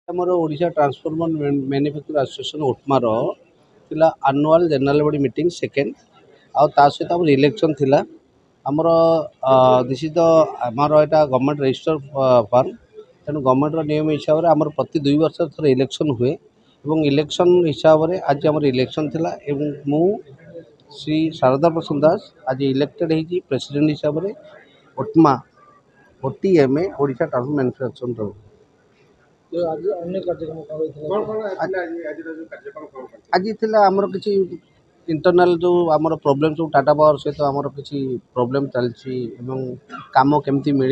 आमर Odisha transformer manufacture association ओटमार थिला annual general body meeting second आ सहित आम इलेक्शन थिला आमर दिस इज द आमर एटा गवर्नमेंट रजिस्टर फर्म तेणु गवर्नमेंट नियम हिसाब से आमर प्रति 2 वर्ष थोड़े इलेक्शन हुए और इलेक्शन हिसाब से आज आमर इलेक्शन थिला एवं मु श्री शारदा प्रसाद दास आज इलेक्टेड होगी प्रेसिडेंट हिसाब से ओटमा ओटीएमए ओडिशा ट्रांसफॉर्मर मैन्युफैक्चर आज आमर किसी इंटरनल जो आमर प्रॉब्लम जो टाटा पावर सहित आमर किसी प्रॉब्लम चलती काम केमती मिल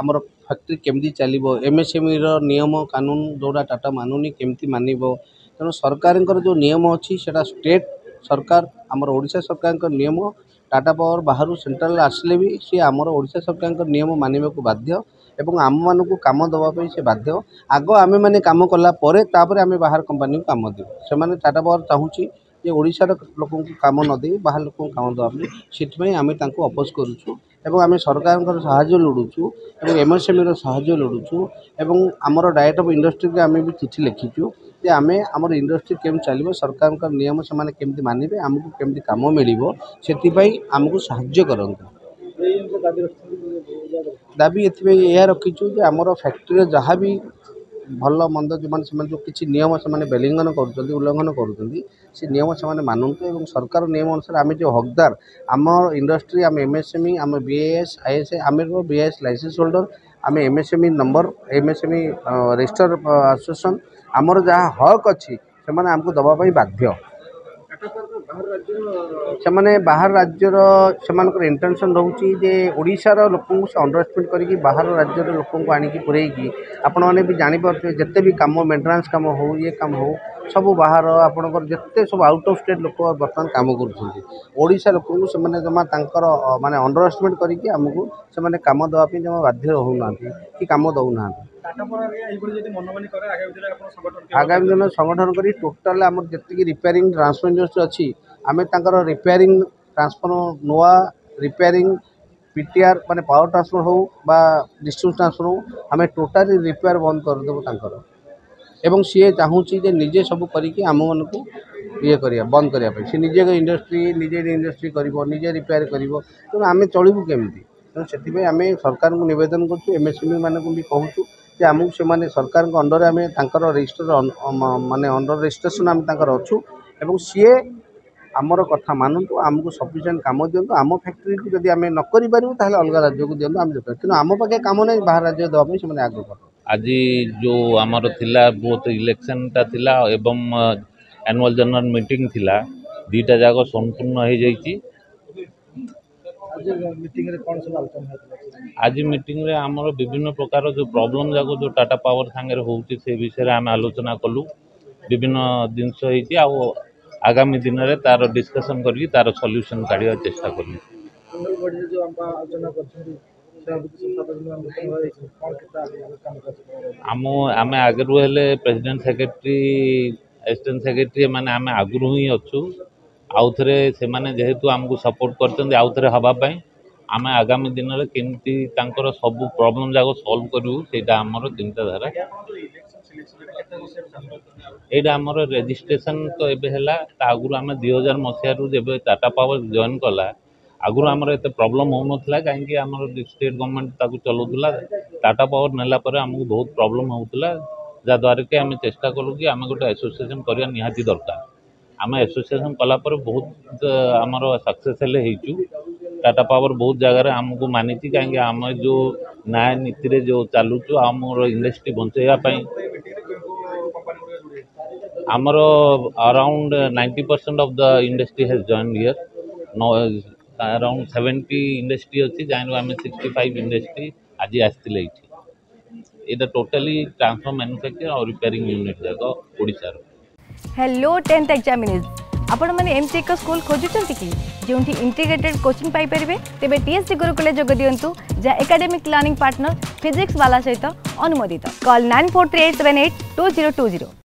आमर फैक्ट्री केमती चलो एमएसएमई नियम कानून जोड़ा टाटा मानुनी केमती मानव तेणु सरकार जो नियम अच्छी से स्टेट सरकार आमर ओडिशा सरकार नियम टाटा पावर बाहर सेंट्रल आसिले भी सी आमर ओडिशा सरकार नियम मानने को बाध्य एवं आम मान को कम दवाई से बाध्य आग आम मैंने कम कलापर आम बाहर कंपानी को कम दे से टाटा पावर चाहूँगी जे ओडिशार लोक को कम न दे बाहर लोक को कम देवाई से आम अपोज करुचु आम सरकार साहाय्य लोड़ुचु और एमएसएमई साहाय्य लोड़ुचु और आमर डायरेक्ट ऑफ इंडस्ट्री के आम भी चिठी लिखीचु जे आम आमर इंडस्ट्री केम चलो सरकार नियम से केमती मानवे आमको केमती कम मिल से आमको साहाय्य करते दाबी ये रखीचु जे आमर फैक्ट्री जहाँ भी भल मंद जो जो किसी नियम से बेलिंगन कर उल्लंघन कर नियम से मानतु और सरकार नियम अनुसार आम जो हकदार आम इंडस्ट्री आम एमएसएमई आम बीएएस आईएसए आम बीएएस लाइसेंस होल्डर आम MSME number MSME register association आमर जहाँ हक अच्छी से आमको दवाई बाध्य से बाहर राज्यर से इंटेंशन रोचे जे ओडिशार लोक से अंडरएस्टिमेट करके बाहर राज्यर लोक आणिकी पुरैकी आपण मैंने भी जानीपे जिते भी कम मेन्टेनान्स कम हो ये कम हो सब बाहर आपंकर जिते सब आउट ऑफ स्टेट लोक बर्तमान कम करोडिशा लोक से जमा माने अंडरएस्टिमेट करके आमको से कम देवाई जमा बाध्य होना कि कम दौना आगामी दिन संगठन कर टोटाल आम जी रिपेयरिंग ट्रांसफॉर्मर इंडस्ट्री अच्छी आम रिपेयरिंग ट्रांसफॉर्मर नुआ रिपेयरिंग पीटीआर माने पावर ट्रांसफॉर्मर हो बा डिस्ट्रीब्यूशन ट्रांसफॉर्मर हो आम टोटाली रिपेयर बंद करदेव एवं सी चाहूँगी जे निजे सब करके आम मन को ये करिया बंद करने सी निजे इंडस्ट्री निजे रिपेयर कर आम चलू केमती तेणु से आम सरकार को निवेदन करूँ एमएसएमई मान भी कहूँ जे आमको से सरकार अंडर आम रजिस्टर माने अंडर रजिस्ट्रेशन आम अच्छू एवं सी आमर कथा मानतु आमको सफिशिएंट काम दिंतु आम फैक्ट्री को जब आम न करूँ अलग राज्य को दिंतु आम कि आम पाखे कम ना बाहर राज्य देवाई से आगे कर आज जो आमर थिला बहुत इलेक्शन टा थिला एवं एनुअल जनरल मीटिंग थिला दीटा जाक संपूर्ण हो जाइए आज मीटिंग रे आमर विभिन्न प्रकार जो प्रॉब्लम जाक जो टाटा पावर सांगे होउची से विषय आम आलोचना कलु विभिन्न जिनस होइची आ आगामी दिन में तार डिस्कसन करके तार सॉल्यूशन काढ़ा चेष्टा करूँ आम आगु हेले प्रेसिडेंट सेक्रेटरी असिस्टेंट सेक्रेटरी माने आम आगु ही अच्छू आउ थे से जेहेतु आमको सपोर्ट कर आउ थे हाँपाई आम आगामी दिन में केमती सब प्रॉब्लम जाक सॉल्व करूँ से आमर चिंताधारा यहाँ आमर रेजिस्ट्रेशन तो ये आगुरी आम 2000 मसीह जब टाटा पावर जॉइन कला आगुरी आमर एत प्रॉब्लम हो ना कहीं आम स्टेट गवर्नमेंट चलाऊला टाटा पावर नेलापर आमको बहुत प्रॉब्लम होता जहाँद्वारा कि आम चेष्टा कलु कि आम गोटे एसोसिएशन करवा निहाती दरकार आम एसोसिएशन कलापर बहुत आमर सक्सेस हेल्लु टाटा पावर बहुत जगार आमको मानी कहीं आम जो न्याय नीति जो चलुचु आम इंडस्ट्री बचाइवाई आमर around 90% of the industry has joined here around 70 industry अच्छी जहाँ आम 65 इंडस्ट्री आज आसते ये टोटाली ट्रांसफॉर्मर मैन्युफैक्चर और रिपेयरिंग यूनिट जाक ओडिशा हेलो 10th एग्जामिनीज आपण माने एमसी एक स्कूल खोजुचंती कि जोंठी इंटीग्रेटेड कोचिंग पाई परिबे तेबे टीएससी गुरुकुल जोग दियंतु जा एकेडमिक लर्निंग पार्टनर फिजिक्स वाला सहित अनुमोदित कॉल 9438782020।